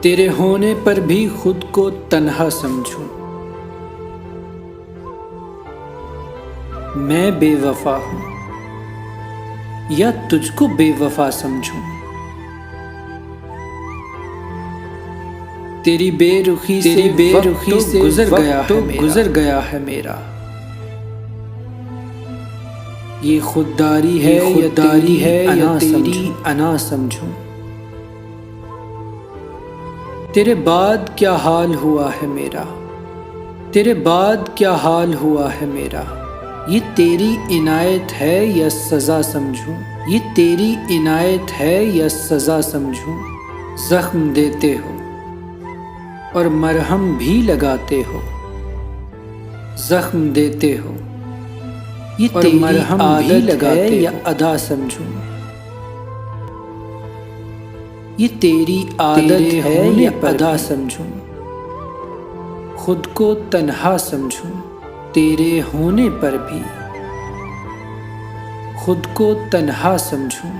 तेरे होने पर भी खुद को तन्हा समझूं। मैं बेवफा हूं या तुझको बेवफा समझूं। तेरी बेरुखी से गुजर गया है मेरा। ये खुददारी है या तेरी अना समझूं। तेरे बाद क्या हाल हुआ है मेरा, तेरे बाद क्या हाल हुआ है मेरा। ये तेरी इनायत है या सजा समझूं, ये तेरी इनायत है या सजा समझूं। जख्म देते हो और मरहम भी लगाते हो, जख्म देते हो ये और मरहम भी लगाते या अदा समझूं। ये तेरी आदत है या अदा समझूं। खुद को तन्हा समझूं तेरे होने पर भी, खुद को तन्हा समझूं।